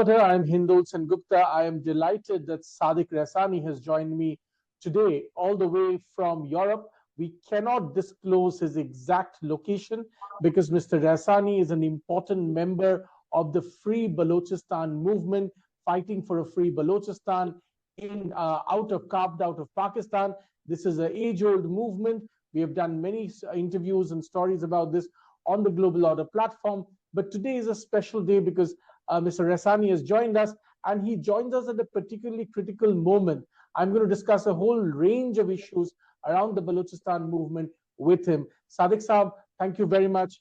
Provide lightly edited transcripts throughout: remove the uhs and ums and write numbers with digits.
reporter. I'm Hindol Sengupta. I am delighted that Sadiq Raisani has joined me today, all the way from Europe. We cannot disclose his exact location because Mr. Raisani is an important member of the Free Balochistan movement, fighting for a free Balochistan carved out of Pakistan. This is an age-old movement. We have done many interviews and stories about this on the Global Order platform. But today is a special day because Mr. Raisani has joined us, and he joins us at a particularly critical moment. I'm going to discuss a whole range of issues around the Balochistan movement with him. Sadiq Saab, thank you very much.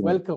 Welcome.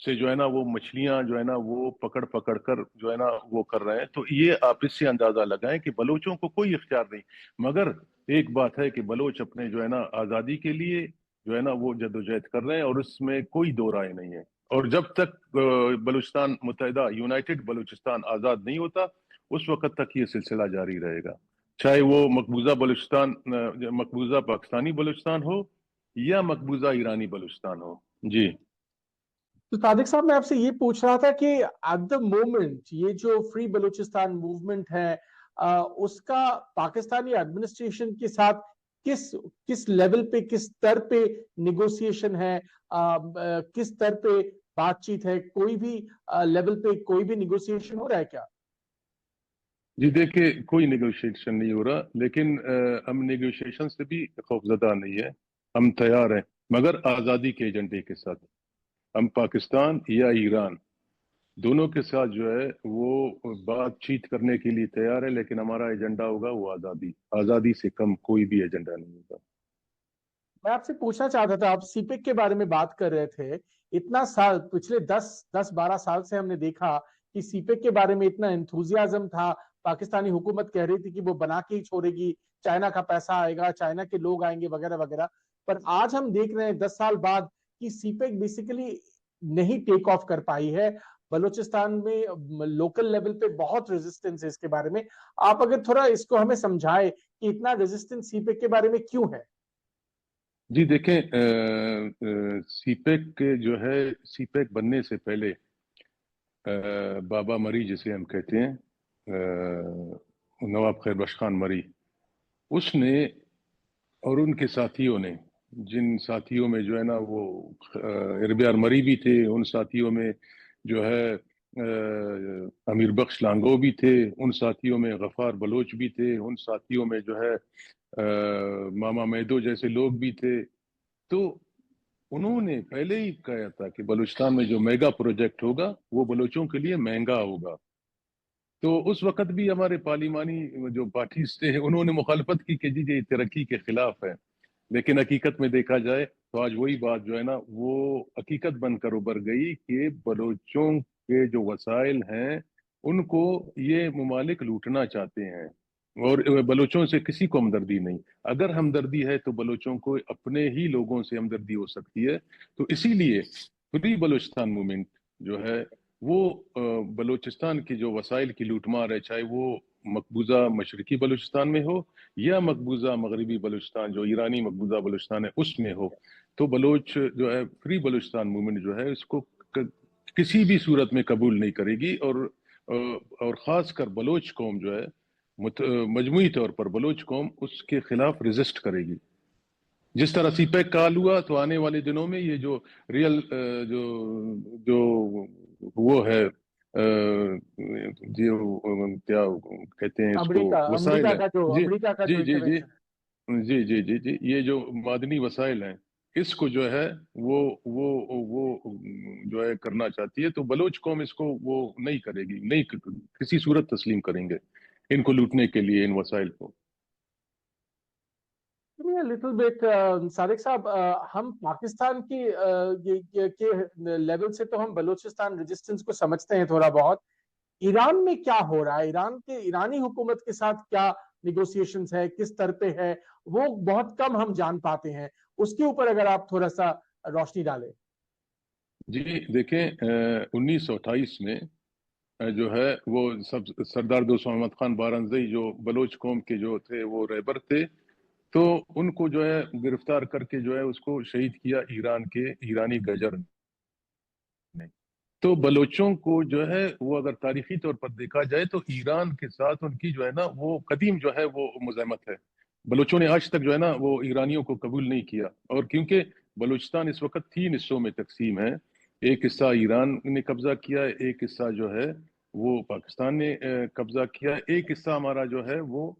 سے جو ہے نا وہ مچھلیاں جو ہے نا وہ پکڑ پکڑ کر جو ہے نا وہ کر رہے ہیں. تو یہ آپ اس سے اندازہ لگائیں کہ بلوچوں کو کوئی اختیار نہیں. مگر ایک بات ہے کہ بلوچ اپنے جو ہے نا آزادی کے لیے جو ہے نا وہ جدوجہد کر رہے ہیں اور اس میں کوئی دو رائے نہیں ہے. اور جب تک بلوچستان متحدہ یونائٹڈ بلوچستان آزاد نہیں ہوتا اس وقت تک یہ سلسلہ جاری رہے گا, چاہے وہ مقبوضہ بلوچستان مقبوضہ پاکستانی بلوچستان ہو یا مقبوضہ ایرانی بلوچستان ہو. جی تو صادق صاحب میں آپ سے یہ پوچھ رہا تھا کہ ایٹ دا مومنٹ یہ جو فری بلوچستان موومنٹ ہے اس کا پاکستانی ایڈمنسٹریشن کے ساتھ کس لیول پہ کس طر پہ نیگوسیشن ہے, کس طر پہ بات چیت ہے, کوئی بھی لیول پہ کوئی بھی نیگوسیشن ہو رہا ہے کیا؟ جی دیکھیں کوئی نیگوشیشن نہیں ہو رہا, لیکن ہم نیگوشیشن سے بھی خوفزدہ نہیں ہے, ہم تیار ہیں مگر آزادی کے ایجنڈے کے ساتھ. ہم پاکستان یا ایران دونوں کے ساتھ جو ہے وہ بات چیت کرنے کے لیے تیار ہے, لیکن ہمارا ایجنڈا ہوگا وہ آزادی. آزادی سے کم کوئی بھی ایجنڈا نہیں ہوگا. میں آپ سے پوچھنا چاہتا تھا, آپ سی پیک کے بارے میں بات کر رہے تھے. اتنا سال پچھلے 10-12 سال سے ہم نے دیکھا کہ سی پیک کے بارے میں اتنا انتھوزیازم تھا, پاکستانی حکومت کہہ رہی تھی کہ وہ بنا کے ہی چھوڑے گی, چائنا کا پیسہ آئے گا, چائنا کے لوگ آئیں گے وغیرہ وغیرہ. پر آج ہم دیکھ رہے ہیں 10 سال بعد کہ سی پیک بیسیکلی نہیں ٹیک آف کر پائی ہے. بلوچستان میں لوکل لیول پہ بہت ریزسٹنس ہے اس کے بارے میں. آپ اگر تھوڑا اس کو ہمیں سمجھائے کہ اتنا ریزسٹنس سی پیک کے بارے میں کیوں ہے؟ جی دیکھیں سی پیک کے جو ہے سی پیک بننے سے پہلے بابا مری جسے ہم کہتے ہیں نواب خیر بخش خان مری, اس نے اور ان کے ساتھیوں نے, جن ساتھیوں میں جو ہے نا وہ اربیار مری بھی تھے, ان ساتھیوں میں جو ہے امیر بخش لانگو بھی تھے, ان ساتھیوں میں غفار بلوچ بھی تھے, ان ساتھیوں میں جو ہے ماما میدو جیسے لوگ بھی تھے. تو انہوں نے پہلے ہی کہا تھا کہ بلوچستان میں جو میگا پروجیکٹ ہوگا وہ بلوچوں کے لیے مہنگا ہوگا. تو اس وقت بھی ہمارے پارلیمانی جو پارٹیز تھے انہوں نے مخالفت کی کہ جی یہ ترقی کے خلاف ہے, لیکن حقیقت میں دیکھا جائے تو آج وہی بات جو ہے نا وہ حقیقت بن کر ابھر گئی کہ بلوچوں کے جو وسائل ہیں ان کو یہ ممالک لوٹنا چاہتے ہیں, اور بلوچوں سے کسی کو ہمدردی نہیں. اگر ہمدردی ہے تو بلوچوں کو اپنے ہی لوگوں سے ہمدردی ہو سکتی ہے. تو اسی لیے فری بلوچستان موومنٹ جو ہے وہ بلوچستان کی جو وسائل کی لوٹ مار ہے, چاہے وہ مقبوضہ مشرقی بلوچستان میں ہو یا مقبوضہ مغربی بلوچستان جو ایرانی مقبوضہ بلوچستان ہے اس میں ہو, تو بلوچ جو ہے فری بلوچستان موومنٹ جو ہے اس کو کسی بھی صورت میں قبول نہیں کرے گی. اور خاص کر بلوچ قوم جو ہے مجموعی طور پر بلوچ قوم اس کے خلاف ریزسٹ کرے گی. جس طرح سی پیک کال ہوا تو آنے والے دنوں میں یہ جو ریئل جو جو وہ ہے کیا کہتے ہیں اس کو وسائل امریکہ ہے. کا جو جی امریکہ کا جو جی جی جی انٹروینشن جی جی جی جی یہ جو معدنی وسائل ہیں اس کو جو ہے وہ جو ہے کرنا چاہتی ہے. تو بلوچ قوم اس کو وہ نہیں کرے گی, نہیں کسی صورت تسلیم کریں گے ان کو لوٹنے کے لیے ان وسائل کو. لٹل بیٹ صادق صاحب, ہم پاکستان کی لیول سے تو ہم بلوچستان ریزسٹنس کو سمجھتے ہیں تھوڑا بہت. ایران میں کیا ہو رہا ہے, ایرانی حکومت کے ساتھ کیا نیگوسیشنز ہے, کس طرح پہ ہے, وہ بہت کم ہم جان پاتے ہیں. اس کے اوپر اگر آپ تھوڑا سا روشنی ڈالیں. جی دیکھیں 1928 میں جو ہے وہ سردار دوست محمد خان بارنزئی جو بلوچ قوم کے جو تھے وہ رہبر تھے, تو ان کو جو ہے گرفتار کر کے جو ہے اس کو شہید کیا ایران کے ایرانی گجر نے. تو بلوچوں کو جو ہے وہ اگر تاریخی طور پر دیکھا جائے تو ایران کے ساتھ ان کی جو ہے نا وہ قدیم جو ہے وہ مزاحمت ہے. بلوچوں نے آج تک جو ہے نا وہ ایرانیوں کو قبول نہیں کیا, اور کیونکہ بلوچستان اس وقت 3 حصوں میں تقسیم ہے, ایک حصہ ایران نے قبضہ کیا, ایک حصہ جو ہے وہ پاکستان نے قبضہ کیا, ایک حصہ ہمارا جو ہے وہ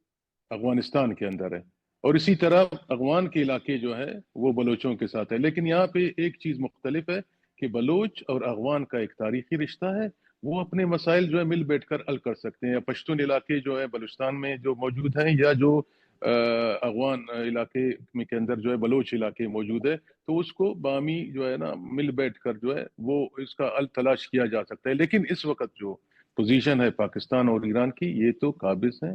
افغانستان کے اندر ہے, اور اسی طرح افغان کے علاقے جو ہے وہ بلوچوں کے ساتھ ہے. لیکن یہاں پہ ایک چیز مختلف ہے کہ بلوچ اور افغان کا ایک تاریخی رشتہ ہے, وہ اپنے مسائل جو ہے مل بیٹھ کر حل کر سکتے ہیں. پشتون علاقے جو ہے بلوچستان میں جو موجود ہیں یا جو افغان علاقے میں کے اندر جو ہے بلوچ علاقے موجود ہے، تو اس کو بامی جو ہے نا مل بیٹھ کر جو ہے وہ اس کا حل تلاش کیا جا سکتا ہے. لیکن اس وقت جو پوزیشن ہے پاکستان اور ایران کی، یہ تو قابض ہیں.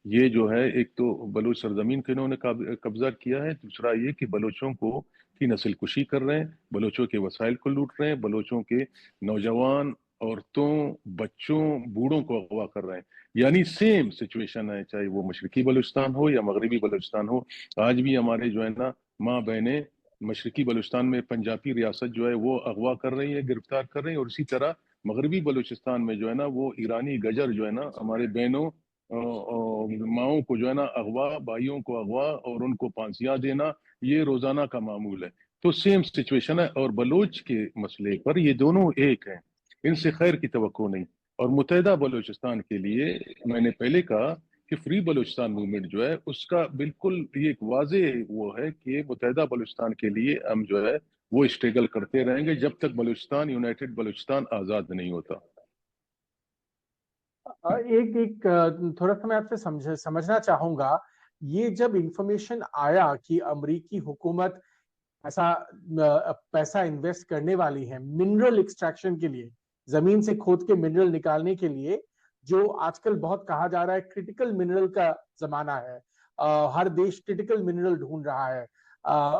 یہ جو ہے ایک تو بلوچ سرزمین کے انہوں نے قبضہ کیا ہے، دوسرا یہ کہ بلوچوں کو کی نسل کشی کر رہے ہیں، بلوچوں کے وسائل کو لوٹ رہے ہیں، بلوچوں کے نوجوان، عورتوں، بچوں، بوڑھوں کو اغوا کر رہے ہیں. یعنی سیم سچویشن ہے، چاہے وہ مشرقی بلوچستان ہو یا مغربی بلوچستان ہو. آج بھی ہمارے جو ہے نا ماں بہنیں مشرقی بلوچستان میں پنجابی ریاست جو ہے وہ اغوا کر رہی ہے، گرفتار کر رہی ہیں، اور اسی طرح مغربی بلوچستان میں جو ہے نا وہ ایرانی گجر جو ہے نا ہمارے بہنوں ماؤں کو جو ہے نا اغوا، بھائیوں کو اغوا اور ان کو پھانسیاں دینا، یہ روزانہ کا معمول ہے. تو سیم سچویشن ہے. اور بلوچ کے مسئلے پر یہ دونوں ایک ہیں، ان سے خیر کی توقع نہیں. اور متحدہ بلوچستان کے لیے میں نے پہلے کہا کہ فری بلوچستان موومنٹ جو ہے اس کا بالکل یہ ایک واضح وہ ہے کہ متحدہ بلوچستان کے لیے ہم جو ہے وہ اسٹرگل کرتے رہیں گے جب تک بلوچستان یونائٹڈ بلوچستان آزاد نہیں ہوتا. ایک تھوڑا سا میں آپ سے سمجھنا چاہوں گا، یہ جب انفارمیشن آیا کہ امریکی حکومت ایسا پیسہ انویسٹ کرنے والی ہے منرل ایکسٹریکشن کے لیے، زمین سے کھود کے منرل نکالنے کے لیے، جو آج کل بہت کہا جا رہا ہے کرٹیکل منرل کا زمانہ ہے، ہر دیش کرٹیکل منرل ڈھونڈ رہا ہے،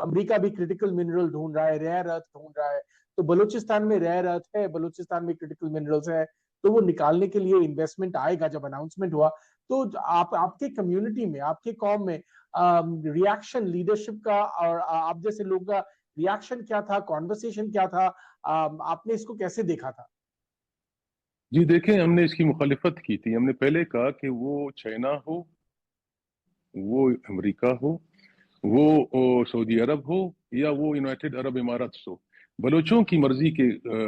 امریکہ بھی کرٹیکل منرل ڈھونڈ رہا ہے، ریئر ارتھ ڈھونڈ رہا ہے. تو بلوچستان میں ریئر ارتھ ہے، بلوچستان میں کرٹیکل منرلز ہے، تو وہ نکالنے کے لیے انویسٹمنٹ آئے گا. جب اناؤنسمنٹ ہوا تو آپ کے کمیونٹی میں، آپ کے قوم میں ریاکشن لیڈرشپ کا اور آپ جیسے لوگوں کا ریاکشن کیا تھا، کانورسیشن کیا تھا، آپ نے اس کو کیسے دیکھا تھا؟ جی دیکھیں، ہم نے اس کی مخالفت کی تھی. ہم نے پہلے کہا کہ وہ چائنا ہو، وہ امریکہ ہو، وہ سعودی عرب ہو، یا وہ یونائٹڈ عرب امارات ہو، بلوچوں کی مرضی کے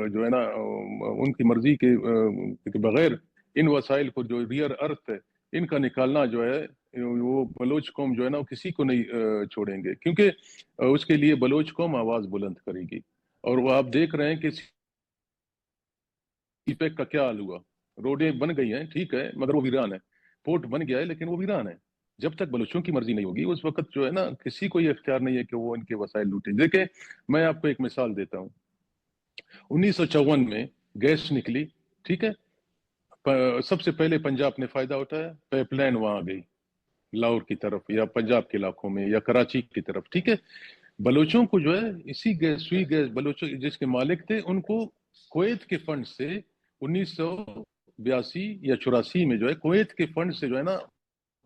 جو ہے نا ان کی مرضی کے بغیر ان وسائل کو جو ریئر ارتھ ہے ان کا نکالنا جو ہے وہ بلوچ قوم جو ہے نا وہ کسی کو نہیں چھوڑیں گے، کیونکہ اس کے لیے بلوچ قوم آواز بلند کرے گی. اور وہ آپ دیکھ رہے ہیں کہ سی پیک کا کیا حال ہوا. روڈیں بن گئی ہیں ٹھیک ہے، مگر وہ ویران ہے. پورٹ بن گیا ہے لیکن وہ ویران ہے. جب تک بلوچوں کی مرضی نہیں ہوگی اس وقت جو ہے نا کسی کو یہ اختیار نہیں ہے کہ وہ ان کے وسائل لوٹیں. دیکھیں میں آپ کو ایک مثال دیتا ہوں. 1954 میں گیس نکلی، ٹھیک ہے، سب سے پہلے پنجاب نے فائدہ اٹھایا، پائپ لائن وہاں گئی لاہور کی طرف یا پنجاب کے علاقوں میں یا کراچی کی طرف، ٹھیک ہے. بلوچوں کو جو ہے اسی گیس، سوئی گیس، بلوچوں جس کے مالک تھے ان کو کویت کے فنڈ سے 1982 یا 84 میں جو ہے کویت کے فنڈ سے جو ہے نا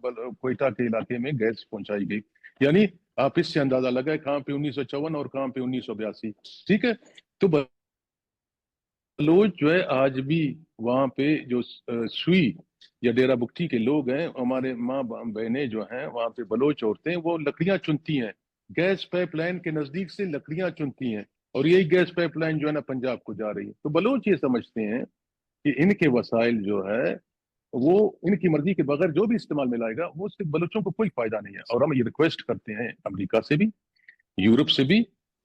کوئٹہ کے علاقے میں گیس پہنچائی گئی. یعنی آپ اس سے اندازہ لگائے کہاں پہ 1954 اور کہاں پہ 1982، ٹھیک ہے. تو بلوچ جو ہے آج بھی وہاں پہ جو سوئی یا ڈیرہ بگٹی کے لوگ ہیں، ہمارے ماں بہنیں جو ہیں وہاں پہ بلوچ عورتیں وہ لکڑیاں چنتی ہیں، گیس پائپ لائن کے نزدیک سے لکڑیاں چنتی ہیں، اور یہی گیس پائپ لائن جو ہے نا پنجاب کو جا رہی ہے. تو بلوچ یہ سمجھتے ہیں کہ ان کے وسائل جو ہے وہ ان کی مرضی کے بغیر جو بھی استعمال میں لائے گا وہ صرف بلوچوں کو کوئی فائدہ نہیں ہے. اور ہم یہ ریکویسٹ کرتے ہیں امریکہ سے بھی، یورپ سے بھی،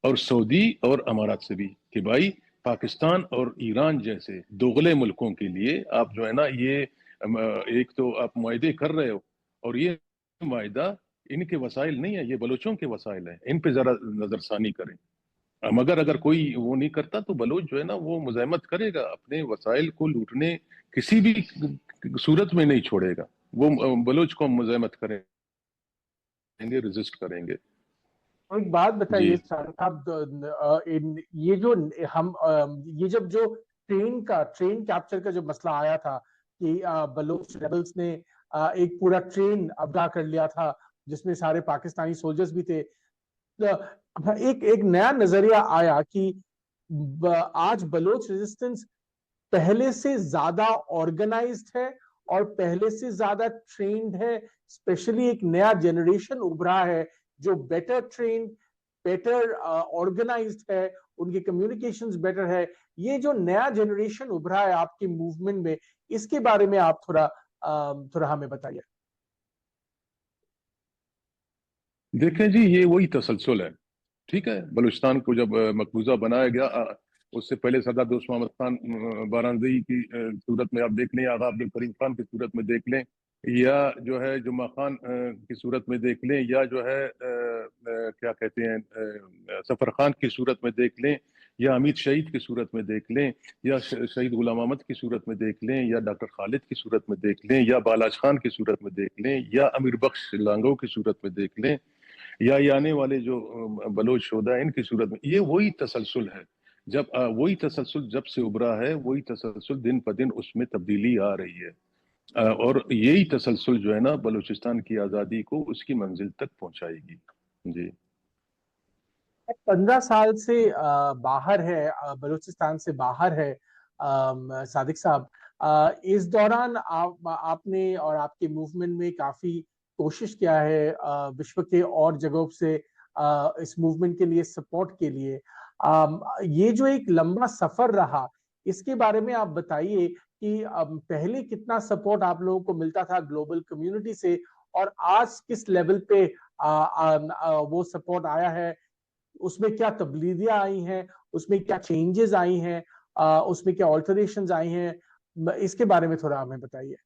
اور سعودی اور امارات سے بھی کہ بھائی پاکستان اور ایران جیسے دوغلے ملکوں کے لیے آپ جو ہے نا یہ ایک تو آپ معاہدے کر رہے ہو، اور یہ معاہدہ ان کے وسائل نہیں ہے، یہ بلوچوں کے وسائل ہیں، ان پہ ذرا نظر ثانی کریں. مگر اگر کوئی وہ نہیں کرتا تو بلوچ جو ہے نا وہ مزاحمت کرے گا، اپنے وسائل کو لوٹنے کسی بھی صورت میں نہیں چھوڑے گا. وہ بلوچ کو مزاحمت کریں گے، ریزسٹ کریں گے. ایک بات بتائیے جی صاحب، یہ جو ہم یہ جو ٹرین کیپچر کا جو مسئلہ آیا تھا کہ بلوچ ریبلز نے ایک پورا ٹرین ابدا کر لیا تھا جس میں سارے پاکستانی سولجرز بھی تھے، ایک نیا نظریہ آیا کہ آج بلوچ ریزسٹنس پہلے سے زیادہ آرگنائزڈ ہے اور پہلے سے زیادہ ٹرینڈ ہے. اسپیشلی ایک نیا جنریشن ابھرا ہے جو بیٹر ٹرینڈ، بیٹر آرگنائزڈ ہے، ان کی کمیونیکیشنز بیٹر ہے. یہ جو نیا جنریشن ابھرا ہے آپ کے موومنٹ میں، اس کے بارے میں آپ تھوڑا ہمیں بتائیے. دیکھیں جی، یہ وہی تسلسل ہے، ٹھیک ہے. بلوچستان کو جب مقبوضہ بنایا گیا، اس سے پہلے سردار دوست محمد خان بارانزئی کی صورت میں آپ دیکھ لیں، آغا عبد الکریم خان کی صورت میں دیکھ لیں، یا جو ہے جمعہ خان کی صورت میں دیکھ لیں، یا جو ہے کیا کہتے ہیں سفر خان کی صورت میں دیکھ لیں، یا امید شہید کی صورت میں دیکھ لیں، یا شہید غلام احمد کی صورت میں دیکھ لیں، یا ڈاکٹر خالد کی صورت میں دیکھ لیں، یا بالاج خان کی صورت میں دیکھ لیں، یا امیر بخش لانگو کی صورت میں دیکھ لیں، یا یہ آنے والے جو بلوچ شہدا ہیں ان کی صورت میں، یہ وہی تسلسل ہے. وہی تسلسل جب سے ابھرا ہے، وہی تسلسل دن پہ دن اس میں تبدیلی آ رہی ہے، اور یہی تسلسل جو ہے نا بلوچستان کی آزادی کو اس کی منزل تک پہنچائے گی. جی 15 سال سے باہر ہے، بلوچستان سے باہر ہے صادق صاحب. اس دوران آپ نے اور آپ کے موومنٹ میں کافی کوشش کیا ہے وشو کے اور جگہوں سے اس موومنٹ کے لیے سپورٹ کے لیے. یہ جو ایک لمبا سفر رہا، اس کے بارے میں آپ بتائیے کہ پہلے کتنا سپورٹ آپ لوگوں کو ملتا تھا گلوبل کمیونٹی سے، اور آج کس لیول پہ وہ سپورٹ آیا ہے، اس میں کیا تبدیلیاں آئی ہیں، اس میں کیا چینجز آئی ہیں، اس میں کیا آلٹریشنز آئی ہیں، اس کے بارے میں تھوڑا ہمیں بتائیے.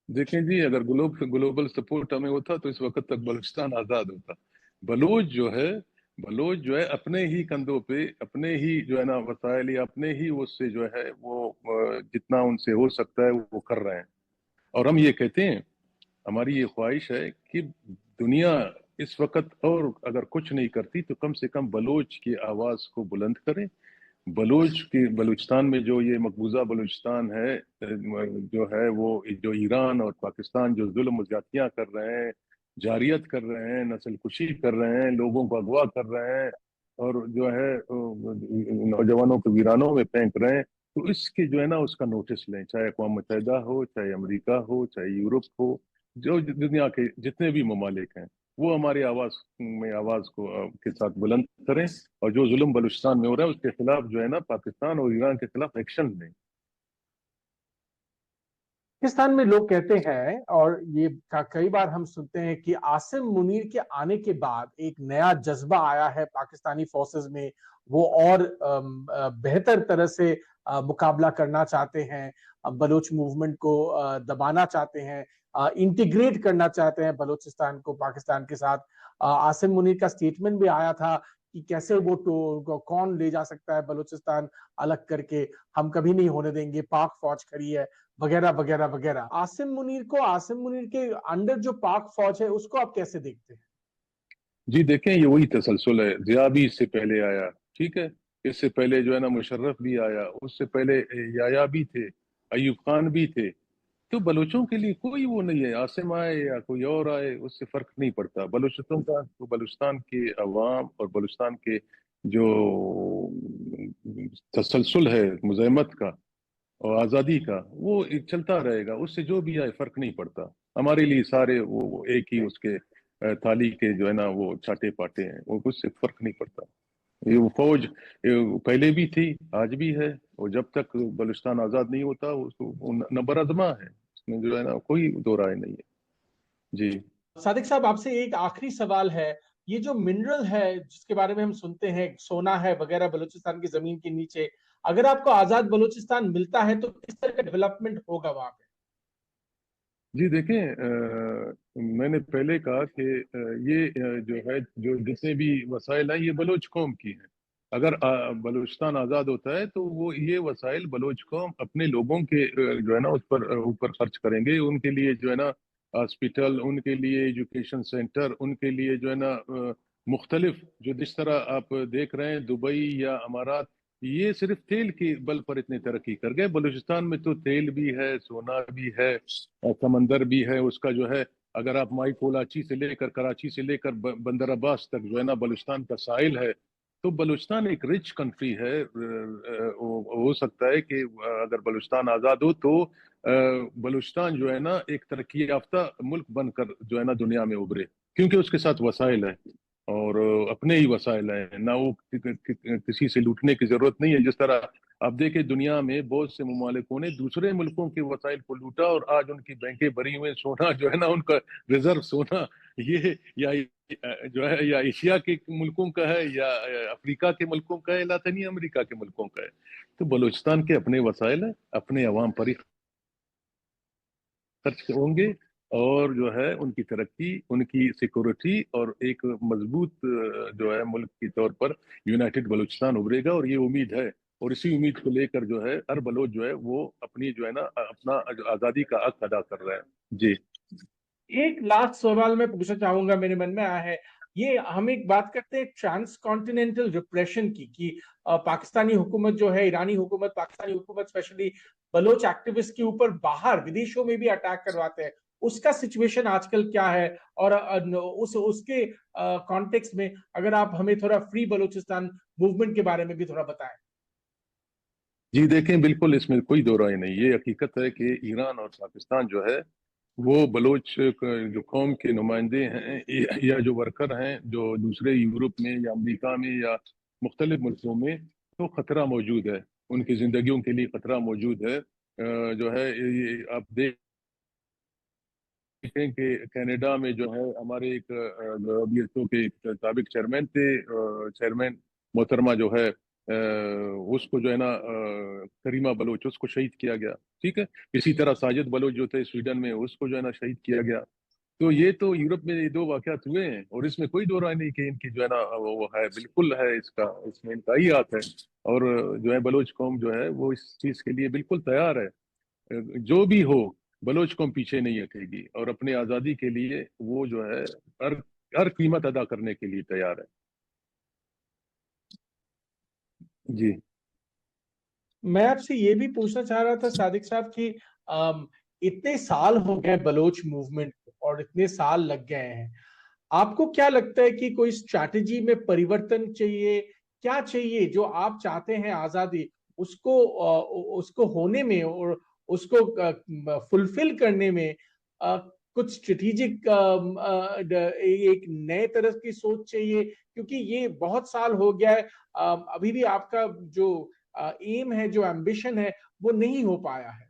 دیکھیں جی، اگر گلوبل سپورٹ ہمیں ہوتا تو اس وقت تک بلوچستان آزاد ہوتا. بلوچ جو ہے اپنے ہی کندھوں پہ، اپنے ہی جو ہے نا وسائل، یا اپنے ہی اس سے جو ہے وہ جتنا ان سے ہو سکتا ہے وہ کر رہے ہیں. اور ہم یہ کہتے ہیں، ہماری یہ خواہش ہے کہ دنیا اس وقت اور اگر کچھ نہیں کرتی تو کم سے کم بلوچ کی آواز کو بلند کرے. بلوچستان میں جو یہ مقبوضہ بلوچستان ہے، جو ہے وہ جو ایران اور پاکستان جو ظلم و زیادتیاں کر رہے ہیں، جاریت کر رہے ہیں، نسل کشی کر رہے ہیں، لوگوں کو اغوا کر رہے ہیں، اور جو ہے نوجوانوں کو ویرانوں میں پھینک رہے ہیں، تو اس کے جو ہے نا اس کا نوٹس لیں، چاہے اقوام متحدہ ہو، چاہے امریکہ ہو، چاہے یورپ ہو، جو دنیا کے جتنے بھی ممالک ہیں وہ ہماری آواز کو کے ساتھ بلند کریں، اور جو ظلم بلوچستان میں ہو رہا ہے اس کے خلاف جو ہے نا پاکستان اور ایران کے خلاف ایکشن لیں. پاکستان میں لوگ کہتے ہیں، اور یہ کئی بار ہم سنتے ہیں، کہ عاصم منیر کے آنے کے بعد ایک نیا جذبہ آیا ہے پاکستانی فورسز میں، وہ اور بہتر طرح سے مقابلہ کرنا چاہتے ہیں، بلوچ موومنٹ کو دبانا چاہتے ہیں، انٹیگریٹ کرنا چاہتے ہیں بلوچستان کو پاکستان کے ساتھ. عاصم منیر کا سٹیٹمنٹ بھی آیا تھا کہ کیسے وہ کون لے جا سکتا ہے بلوچستان الگ کر کے، ہم کبھی نہیں ہونے دیں گے، پاک فوج کھڑی ہے، وغیرہ وغیرہ وغیرہ. عاصم منیر کے انڈر جو پاک فوج ہے اس کو آپ کیسے دیکھتے ہیں؟ جی دیکھیں، یہ وہی تسلسل ہے. ضیاء بھی اس سے پہلے آیا، ٹھیک ہے، اس سے پہلے جو ہے نا مشرف بھی آیا، اس سے پہلے یایا بھی تھے، ایوب خان بھی تھے. تو بلوچوں کے لیے کوئی وہ نہیں ہے، عاصم آئے یا کوئی اور آئے اس سے فرق نہیں پڑتا. بلوچستان کے عوام اور بلوچستان کے جو تسلسل ہے مزاحمت کا اور آزادی کا، وہ چلتا رہے گا، اس سے جو بھی آئے فرق نہیں پڑتا. ہمارے لیے سارے وہ ایک ہی اس کے تھالی کے جو ہے نا وہ چھاٹے پاٹے ہیں، وہ کچھ سے فرق نہیں پڑتا. یہ فوج پہلے بھی تھی، آج بھی ہے، اور جب تک بلوچستان آزاد نہیں ہوتا نبر ازما ہے، اس میں جو ہے نا کوئی دو رائے نہیں ہے. جی صادق صاحب، آپ سے ایک آخری سوال ہے. یہ جو منرل ہے جس کے بارے میں ہم سنتے ہیں، سونا ہے وغیرہ بلوچستان کی زمین کے نیچے، اگر آپ کو آزاد بلوچستان ملتا ہے تو کس طرح کا ڈیولپمنٹ ہوگا وہاں پہ؟ جی دیکھیں، میں نے پہلے کہا کہ یہ جو ہے جو جتنے بھی وسائل ہیں یہ بلوچ قوم کی ہیں. اگر بلوچستان آزاد ہوتا ہے تو وہ یہ وسائل بلوچ قوم اپنے لوگوں کے جو ہے نا اس پر اوپر خرچ کریں گے. ان کے لیے جو ہے نا ہاسپٹل، ان کے لیے ایجوکیشن سینٹر، ان کے لیے جو ہے نا مختلف، جو جس طرح آپ دیکھ رہے ہیں دبئی یا امارات، یہ صرف تیل کی بل پر اتنی ترقی کر گئے. بلوچستان میں تو تیل بھی ہے، سونا بھی ہے، سمندر بھی ہے. اس کا جو ہے اگر آپ مائی پولاچی سے لے کر، کراچی سے لے کر بندر عباس تک جو ہے نا بلوچستان کا ساحل ہے. تو بلوچستان ایک رچ کنٹری ہے. ہو سکتا ہے کہ اگر بلوچستان آزاد ہو تو بلوچستان جو ہے نا ایک ترقی یافتہ ملک بن کر جو ہے نا دنیا میں ابھرے، کیونکہ اس کے ساتھ وسائل ہیں، اور اپنے ہی وسائل ہیں، نہ وہ کسی سے لوٹنے کی ضرورت نہیں ہے. جس طرح آپ دیکھیں دنیا میں بہت سے ممالکوں نے دوسرے ملکوں کے وسائل کو لوٹا، اور آج ان کی بینکیں بھری ہوئے سونا جو ہے نا ان کا ریزرو سونا یہ یا جو ہے یا ایشیا کے ملکوں کا ہے، یا افریقہ کے ملکوں کا ہے، لاطینی امریکہ کے ملکوں کا ہے. تو بلوچستان کے اپنے وسائل ہیں، اپنے عوام پر ہی خرچ ہوں گے اور جو ہے ان کی ترقی، ان کی سیکورٹی اور ایک مضبوط جو ہے ملک کے طور پر یونائٹڈ بلوچستان ابھرے گا. اور یہ امید ہے اور اسی امید کو لے کر جو ہے ہر بلوچ جو ہے وہ اپنی جو ہے نا اپنا آزادی کا حق ادا کر رہا ہے. جی ایک لاسٹ سوال میں پوچھنا چاہوں گا، میرے من میں آیا ہے، یہ ہم ایک بات کرتے ہیں ٹرانس کانٹیننٹل ریپریشن کی، کہ پاکستانی حکومت جو ہے، ایرانی حکومت، پاکستانی حکومت اسپیشلی بلوچ ایکٹیوسٹ کے اوپر باہر ودیشوں میں بھی اٹیک کرواتے ہیں، اس کا سچویشن آج کل کیا ہے؟ اور اس کے کانٹیکس میں اگر آپ ہمیں تھوڑا فری بلوچستان موومنٹ کے بارے میں بھی تھوڑا بتائیں. جی دیکھیں، بالکل اس میں کوئی دو رائے نہیں. یہ حقیقت ہے کہ ایران اور پاکستان جو ہے وہ بلوچ جو قوم کے نمائندے ہیں یا جو ورکر ہیں جو دوسرے یورپ میں یا امریکہ میں یا مختلف ملکوں میں، تو خطرہ موجود ہے، ان کی زندگیوں کے لیے خطرہ موجود ہے. جو ہے آپ دیکھیں کہ کینیڈا میں جو ہے ہمارے ایک WHO کے سابق چیئرمین تھے، چیئرمین محترمہ جو ہے اس کو جو ہے نا کریمہ بلوچ، اس کو شہید کیا گیا. ٹھیک ہے، اسی طرح ساجد بلوچ جو تھے سویڈن میں، اس کو جو ہے نا شہید کیا گیا. تو یہ تو یورپ میں یہ دو واقعات ہوئے ہیں اور اس میں کوئی دو رائے نہیں کہ ان کی جو ہے نا وہ ہے، بالکل ہے، اس میں ان کا ہی ہاتھ ہے. اور جو ہے بلوچ قوم جو ہے وہ اس چیز کے لیے بالکل تیار ہے. جو بھی ہو، بلوچ قوم پیچھے نہیں ہٹے گی اور اپنی آزادی کے لیے وہ جو ہے ہر قیمت ادا کرنے کے لیے تیار ہے. جی میں آپ سے یہ بھی پوچھنا چاہ رہا تھا صادق صاحب کہ اتنے سال ہو گئے بلوچ موومنٹ اور اتنے سال لگ گئے ہیں، آپ کو کیا لگتا ہے کہ کوئی اسٹریٹجی میں پریورتن چاہیے؟ کیا چاہیے جو آپ چاہتے ہیں آزادی، اس کو ہونے میں اور اس کو فلفل کرنے میں کچھ اسٹریٹجک ایک نئے طرح کی سوچ چاہیے؟ کیونکہ یہ بہت سال ہو گیا ہے، ابھی بھی آپ کا جو ایم ہے، جو ایمبیشن ہے، وہ نہیں ہو پایا ہے.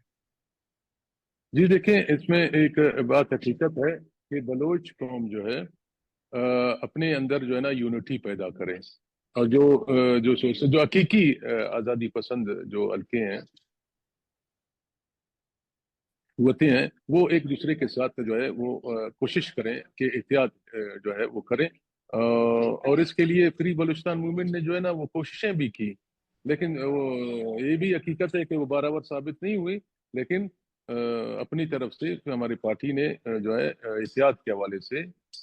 جی دیکھیں، اس میں ایک بات حقیقت ہے کہ بلوچ قوم جو ہے اپنے اندر جو ہے نا یونٹی پیدا کرے، اور جو حقیقی آزادی پسند جو حلقے ہیں، قوتیں ہیں، وہ ایک دوسرے کے ساتھ جو ہے وہ کوشش کریں کہ احتیاط جو ہے وہ کریں. اور اس کے لیے فری بلوچستان موومنٹ نے جو ہے نا وہ کوششیں بھی کی، لیکن وہ یہ بھی حقیقت ہے کہ وہ بارآور ثابت نہیں ہوئی. لیکن اپنی طرف سے ہماری پارٹی نے جو ہے احتیاط کے حوالے سے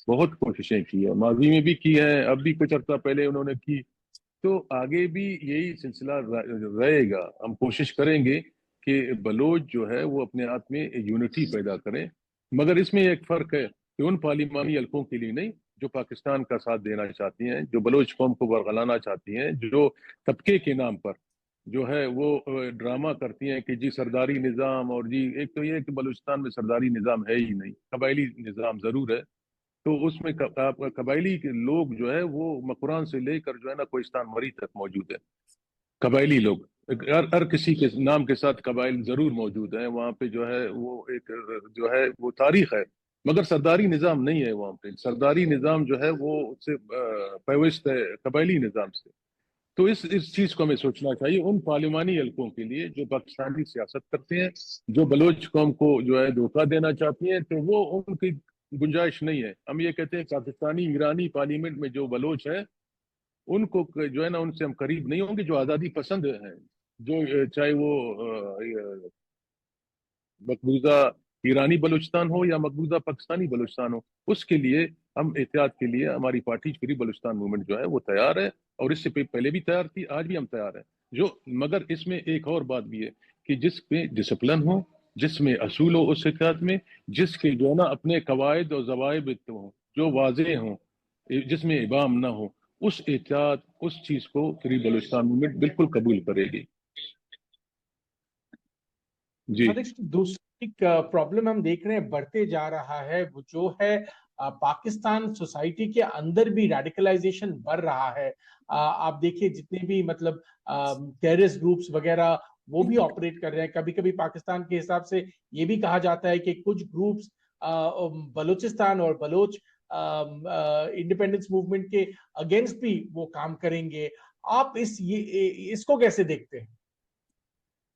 بہت کوششیں کی ہیں، ماضی میں بھی کی ہیں، اب بھی کچھ عرصہ پہلے انہوں نے کی، تو آگے بھی یہی سلسلہ رہے گا. ہم کوشش کریں گے کہ بلوچ جو ہے وہ اپنے آپ میں یونٹی پیدا کریں. مگر اس میں ایک فرق ہے کہ ان پارلیمانی حلقوں کے لیے نہیں جو پاکستان کا ساتھ دینا چاہتی ہیں، جو بلوچ قوم کو برگلانا چاہتی ہیں، جو طبقے کے نام پر جو ہے وہ ڈرامہ کرتی ہیں کہ جی سرداری نظام، اور جی ایک تو یہ کہ بلوچستان میں سرداری نظام ہے ہی نہیں، قبائلی نظام ضرور ہے. تو اس میں قبائلی کے لوگ جو ہے وہ مکران سے لے کر جو ہے نا کوہستان مری تک موجود ہے. قبائلی لوگ ہر کسی کے نام کے ساتھ قبائل ضرور موجود ہیں وہاں پہ، جو ہے وہ ایک جو ہے وہ تاریخ ہے. مگر سرداری نظام نہیں ہے وہاں پہ. سرداری نظام جو ہے وہ اس سے پیوست ہے قبائلی نظام سے. تو اس چیز کو ہمیں سوچنا چاہیے ان پارلیمانی حلقوں کے لیے جو پاکستانی سیاست کرتے ہیں، جو بلوچ قوم کو جو ہے دھوکہ دینا چاہتی ہیں، تو وہ ان کی گنجائش نہیں ہے. ہم یہ کہتے ہیں پاکستانی ایرانی پارلیمنٹ میں جو بلوچ ہیں ان کو جو ہے نا ان سے ہم قریب نہیں ہوں گے. جو آزادی پسند ہیں، جو چاہے وہ مقبوضہ ایرانی بلوچستان ہو یا مقبوضہ پاکستانی بلوچستان ہو، اس کے لیے ہم احتیاط کے لیے ہماری پارٹی فری بلوچستان موومنٹ جو ہے وہ تیار ہے، اور اس سے پہلے بھی تیار تھی، آج بھی ہم تیار ہیں. مگر اس میں ایک اور بات بھی ہے کہ جس پہ ڈسپلن ہو، جس میں اصول ہو اس احتیاط میں، جس کے جو ہے نا اپنے قواعد اور ضوابط ہوں جو واضح ہوں، جس میں ابہام نہ ہو، اس احتیاط اس چیز کو فری بلوچستان موومنٹ بالکل قبول کرے گی. جی دوسری پرابلم ہم دیکھ رہے ہیں بڑھتے جا رہا ہے، وہ جو ہے پاکستان سوسائٹی کے اندر بھی ریڈیکلائزیشن بڑھ رہا ہے. آپ دیکھیے جتنے بھی مطلب ٹیررسٹ گروپس وغیرہ وہ بھی آپریٹ کر رہے ہیں. کبھی کبھی پاکستان کے حساب سے یہ بھی کہا جاتا ہے کہ کچھ گروپس بلوچستان اور بلوچ انڈیپینڈنس موومنٹ کے اگینسٹ بھی وہ کام کریں گے. آپ اس کو کیسے دیکھتے ہیں؟